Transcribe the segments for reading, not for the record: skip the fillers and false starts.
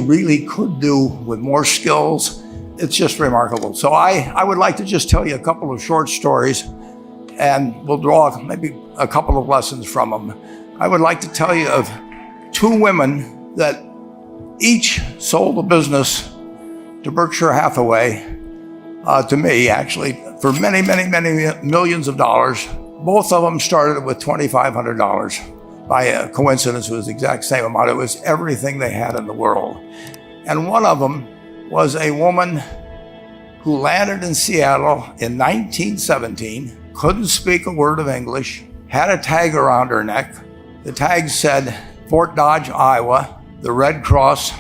really could do with more skills. It's just remarkable. So I would like to just tell you a couple of short stories, and we'll draw maybe a couple of lessons from them. I would like to tell you of two women that each sold a business to Berkshire Hathaway, to me actually, for many, many, many millions of dollars. Both of them started with $2,500. By a coincidence, it was the exact same amount. It was everything they had in the world. And one of them was a woman who landed in Seattle in 1917, couldn't speak a word of English, had a tag around her neck. The tag said Fort Dodge, Iowa. The Red Cross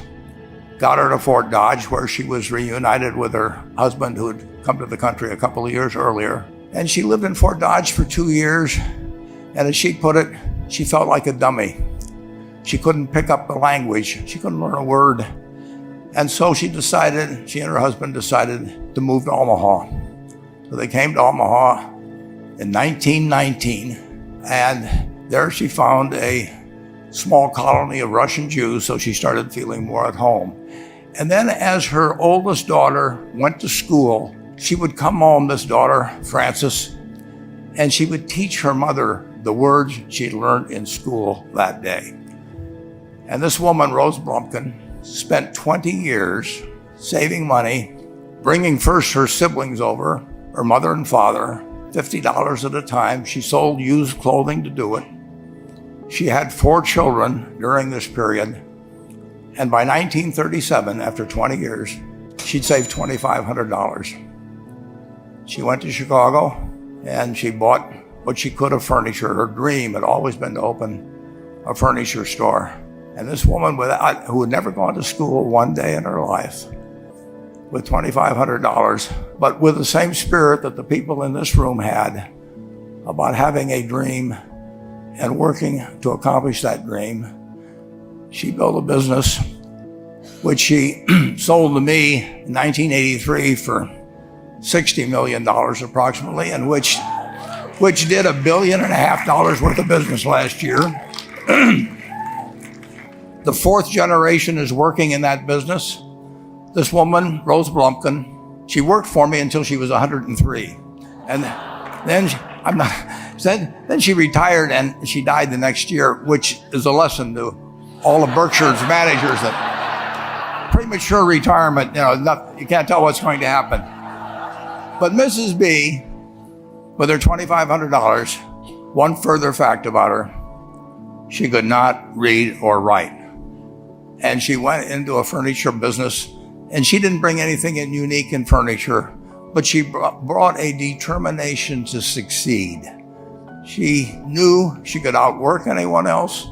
got her to Fort Dodge, where she was reunited with her husband who had come to the country a couple of years earlier. And she lived in Fort Dodge for 2 years. And as she put it, she felt like a dummy. She couldn't pick up the language. She couldn't learn a word. And so she and her husband decided to move to Omaha. So they came to Omaha in 1919, and there she found a small colony of Russian Jews, so she started feeling more at home. And then as her oldest daughter went to school, she would come home, this daughter, Frances, and she would teach her mother the words she'd learned in school that day. And this woman, Rose Blumkin, spent 20 years saving money, bringing first her siblings over, her mother and father, $50 at a time. She sold used clothing to do it. She had 4 children during this period. And by 1937, after 20 years, she'd saved $2,500. She went to Chicago and she bought what she could of furniture. Her dream had always been to open a furniture store. And this woman who had never gone to school one day in her life, with $2,500, but with the same spirit that the people in this room had about having a dream and working to accomplish that dream, she built a business which she sold to me in 1983 for $60 million approximately, and which did $1.5 billion worth of business last year. The 4th generation is working in that business. This woman, Rose Blumkin, she worked for me until she was 103. And then she retired and she died the next year, which is a lesson to all of Berkshire's managers that premature retirement, you can't tell what's going to happen. But Mrs. B, with her $2,500, one further fact about her, she could not read or write. And she went into a furniture business, and she didn't bring anything unique in furniture, but she brought a determination to succeed. She knew she could outwork anyone else.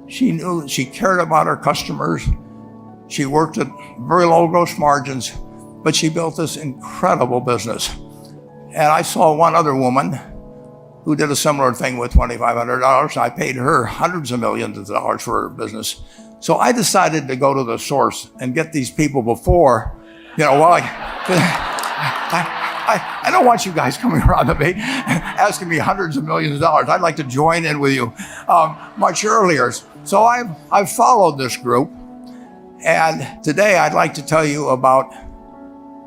She knew she cared about her customers. She worked at very low gross margins, but she built this incredible business. And I saw one other woman who did a similar thing with $2,500. I paid her hundreds of millions of dollars for her business. So I decided to go to the source and get these people before, I don't want you guys coming around to me asking me hundreds of millions of dollars. I'd like to join in with you much earlier. So I've followed this group. And today I'd like to tell you about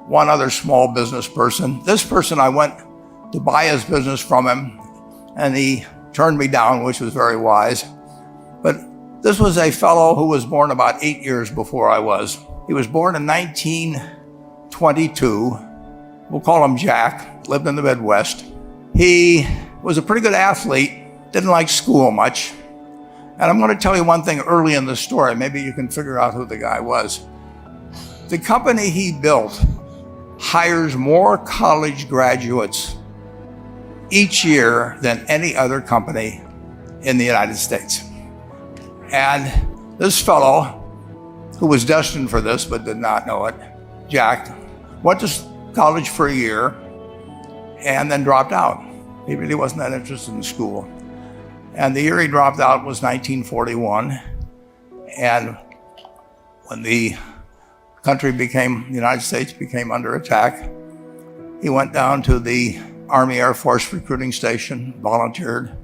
one other small business person. This person, I went to buy his business from him, and he turned me down, which was very wise. But this was a fellow who was born about 8 years before I was. He was born in 1922. We'll call him Jack, lived in the Midwest. He was a pretty good athlete, didn't like school much. And I'm going to tell you one thing early in the story. Maybe you can figure out who the guy was. The company he built hires more college graduates each year than any other company in the United States. And this fellow, who was destined for this but did not know it, Jack, went to college for a year and then dropped out. He really wasn't that interested in school. And the year he dropped out was 1941. And when the the United States became under attack, he went down to the Army Air Force recruiting station, volunteered,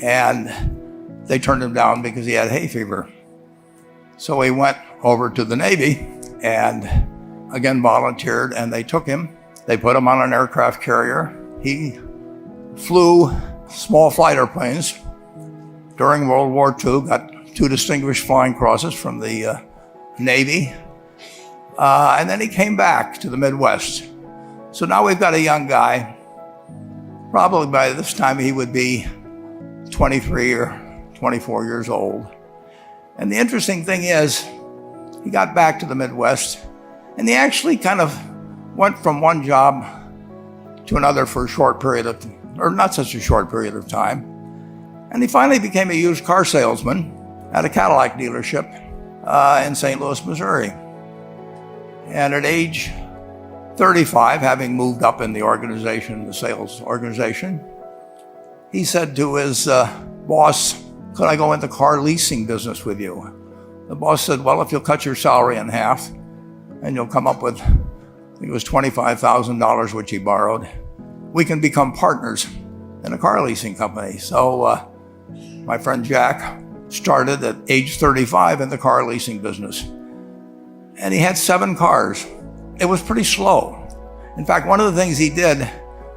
and they turned him down because he had hay fever. So he went over to the Navy and again volunteered, and they took him. They put him on an aircraft carrier. He flew small flight airplanes during World War II, got 2 distinguished flying crosses from the Navy, and then he came back to the Midwest. So now we've got a young guy. Probably by this time he would be 23 or 24 years old. And the interesting thing is, he got back to the Midwest, and he actually kind of went from one job to another for a short period of, or not such a short period of time. And he finally became a used car salesman at a Cadillac dealership in St. Louis, Missouri. And at age 35, having moved up in the organization, the sales organization, he said to his boss, "Could I go into car leasing business with you?" The boss said, "Well, if you'll cut your salary in half and you'll come up with, I think it was $25,000, which he borrowed, we can become partners in a car leasing company." So my friend Jack started at age 35 in the car leasing business. And he had 7 cars. It was pretty slow. In fact, one of the things he did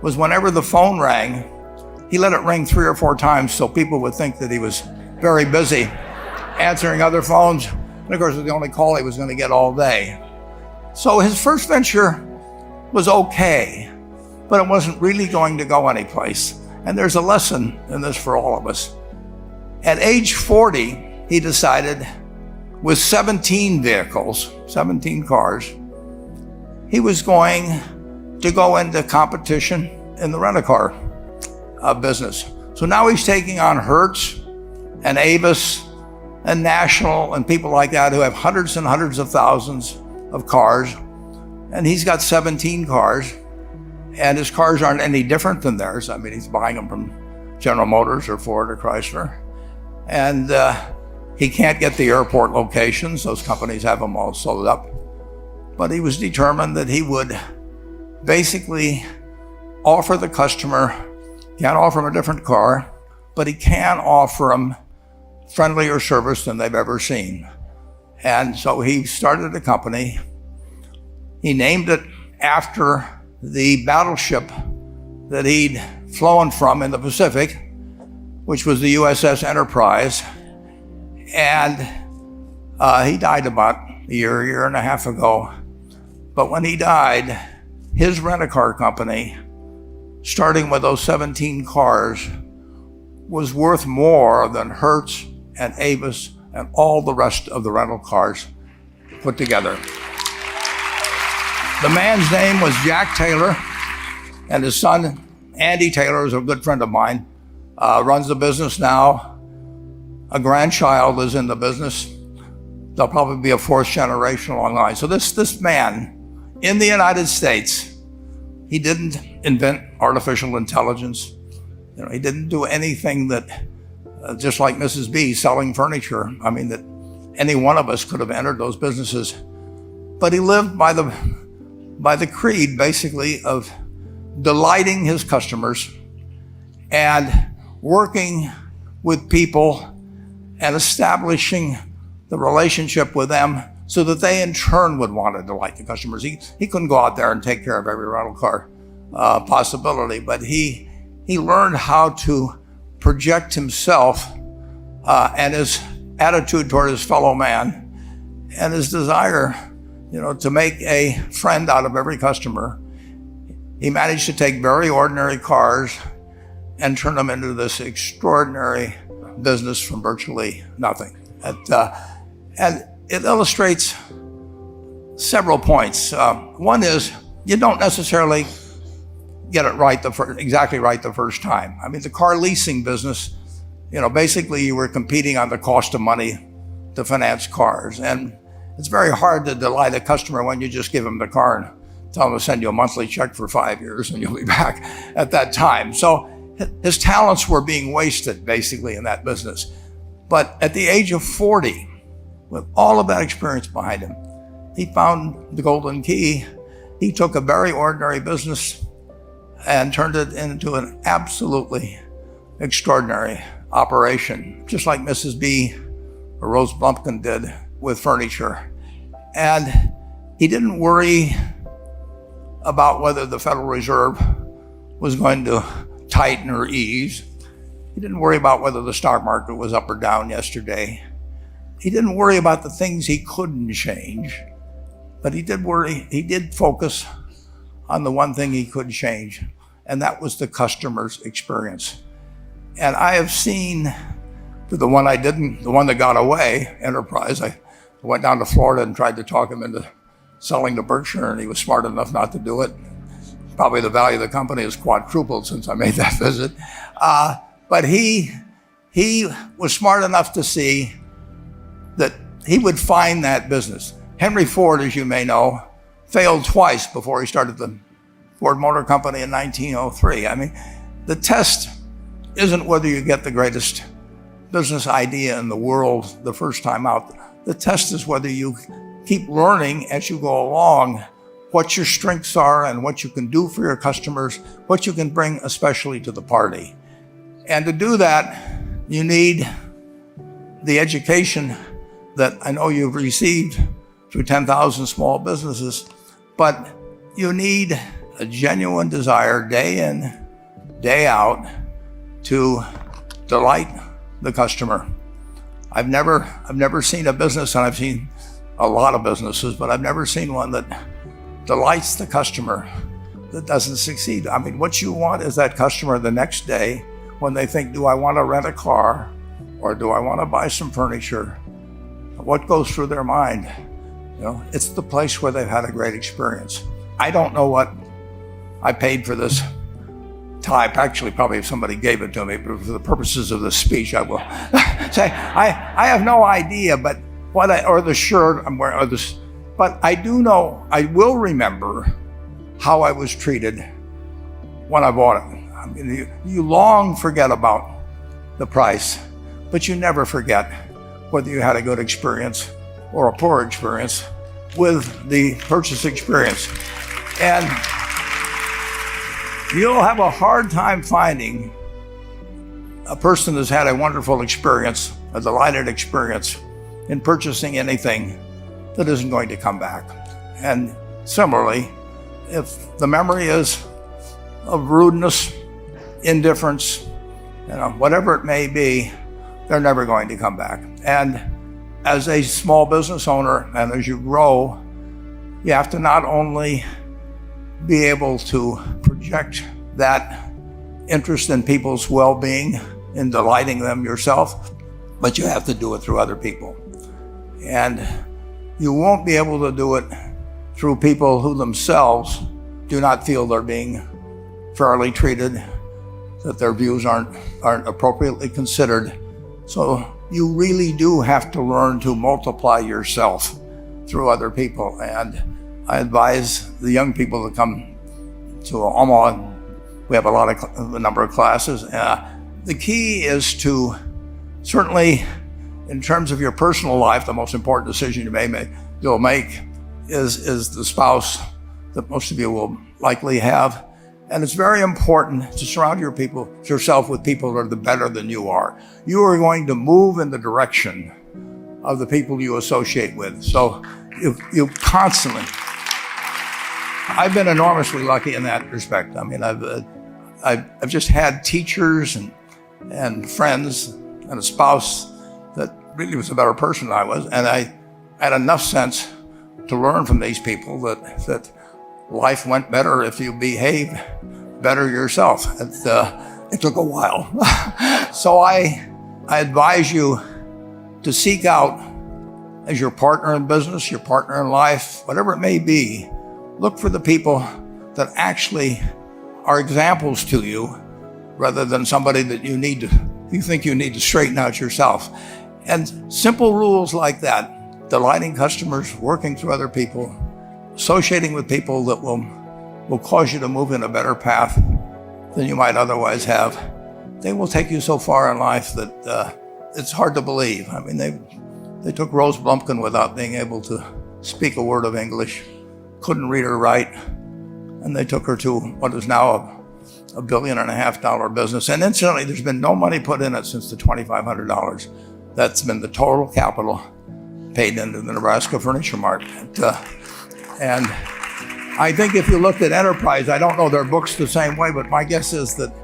was whenever the phone rang, he let it ring 3 or 4 times so people would think that he was very busy answering other phones. And of course, it was the only call he was going to get all day. So his first venture was okay, but it wasn't really going to go anyplace. And there's a lesson in this for all of us. At age 40, he decided, with 17 vehicles, 17 cars, he was going to go into competition in the rent-a-car business. So now he's taking on Hertz and Avis and National and people like that who have hundreds and hundreds of thousands of cars. And he's got 17 cars, and his cars aren't any different than theirs. I mean, he's buying them from General Motors or Ford or Chrysler. And he can't get the airport locations. Those companies have them all sold up. But he was determined that he would basically offer the customer, can't offer him a different car, but he can offer them friendlier service than they've ever seen. And so he started a company. He named it after the battleship that he'd flown from in the Pacific, which was the USS Enterprise. And he died about a year and a half ago. But when he died, his rent-a-car company, starting with those 17 cars, was worth more than Hertz and Avis and all the rest of the rental cars put together. The man's name was Jack Taylor, and his son, Andy Taylor, is a good friend of mine, runs the business now. A grandchild is in the business. There'll probably be a 4th generation along the line. So this man in the United States, he didn't invent artificial intelligence. He didn't do anything that, just like Mrs. B selling furniture, I mean, that any one of us could have entered those businesses. But he lived by the creed, basically, of delighting his customers and working with people and establishing the relationship with them so that they in turn would want to delight the customers. He couldn't go out there and take care of every rental car possibility, but he learned how to project himself and his attitude toward his fellow man and his desire, to make a friend out of every customer. He managed to take very ordinary cars and turn them into this extraordinary business from virtually nothing. And it illustrates several points. One is, you don't necessarily get it right exactly right the first time. I mean, the car leasing business, basically you were competing on the cost of money to finance cars. And it's very hard to delight a customer when you just give them the car and tell them to send you a monthly check for 5 years and you'll be back at that time. So his talents were being wasted basically in that business. But at the age of 40, with all of that experience behind him, he found the golden key. He took a very ordinary business and turned it into an absolutely extraordinary operation, just like Mrs. B or Rose Blumpkin did with furniture. And he didn't worry about whether the Federal Reserve was going to tighten or ease. He didn't worry about whether the stock market was up or down yesterday. He didn't worry about the things he couldn't change, but he did focus on the one thing he could change, and that was the customer's experience. And I have seen, for the one that got away, Enterprise, I went down to Florida and tried to talk him into selling to Berkshire, and he was smart enough not to do it. Probably the value of the company has quadrupled since I made that visit. But he was smart enough to see that he would find that business. Henry Ford, as you may know, failed twice before he started the Ford Motor Company in 1903. I mean, the test isn't whether you get the greatest business idea in the world the first time out. The test is whether you keep learning as you go along what your strengths are and what you can do for your customers, what you can bring especially to the party. And to do that, you need the education that I know you've received through 10,000 small businesses, but you need a genuine desire day in, day out to delight the customer. I've never seen a business, and I've seen a lot of businesses, but I've never seen one that delights the customer that doesn't succeed. I mean, what you want is that customer the next day when they think, do I want to rent a car or do I want to buy some furniture? What goes through their mind? You know, it's the place where they've had a great experience. I don't know what I paid for this tie. Actually, probably if somebody gave it to me, but for the purposes of this speech, I will say I have no idea. But or the shirt I'm wearing, or this. But I do know, I will remember how I was treated when I bought it. I mean, you long forget about the price, but you never forget whether you had a good experience or a poor experience with the purchase experience. And you'll have a hard time finding a person that's had a wonderful experience, a delighted experience in purchasing anything that isn't going to come back. And similarly, if the memory is of rudeness, indifference, whatever it may be, they're never going to come back. And as a small business owner, and as you grow, you have to not only be able to project that interest in people's well-being, in delighting them yourself, but you have to do it through other people. And you won't be able to do it through people who themselves do not feel they're being fairly treated, that their views aren't appropriately considered. So you really do have to learn to multiply yourself through other people. And I advise the young people to come to Omaha. We have a number of classes. The key is to, certainly in terms of your personal life, the most important decision you'll make is the spouse that most of you will likely have. And it's very important to surround yourself with people that are better than you are. You are going to move in the direction of the people you associate with. So you constantly, I've been enormously lucky in that respect. I mean, I've just had teachers and friends and a spouse that really was a better person than I was. And I had enough sense to learn from these people that life went better if you behaved better yourself. It took a while. So I advise you to seek out, as your partner in business, your partner in life, whatever it may be, look for the people that actually are examples to you rather than somebody that you think you need to straighten out yourself. And simple rules like that, delighting customers, working through other people, associating with people that will cause you to move in a better path than you might otherwise have, they will take you so far in life that it's hard to believe. I mean, they took Rose Blumpkin without being able to speak a word of English, couldn't read or write, and they took her to what is now $1.5 billion business. And incidentally, there's been no money put in it since the $2,500. That's been the total capital paid into the Nebraska Furniture Mart. And I think if you looked at Enterprise, I don't know their books the same way, but my guess is that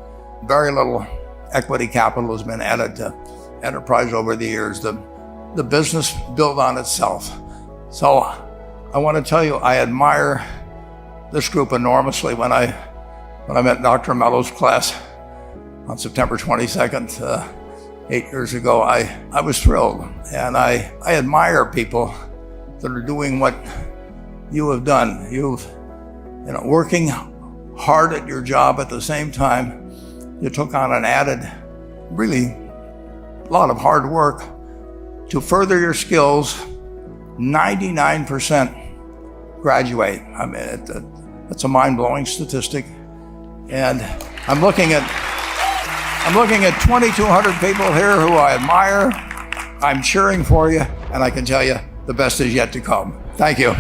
very little equity capital has been added to Enterprise over the years. The business built on itself. So I want to tell you, I admire this group enormously. When I met Dr. Mello's class on September 22nd, 8 years ago, I was thrilled. And I admire people that are doing what you have done. Working hard at your job at the same time, you took on an added, really, lot of hard work to further your skills. 99% graduate. I mean, it's a mind-blowing statistic. And I'm looking at 2,200 people here who I admire. I'm cheering for you, and I can tell you the best is yet to come. Thank you.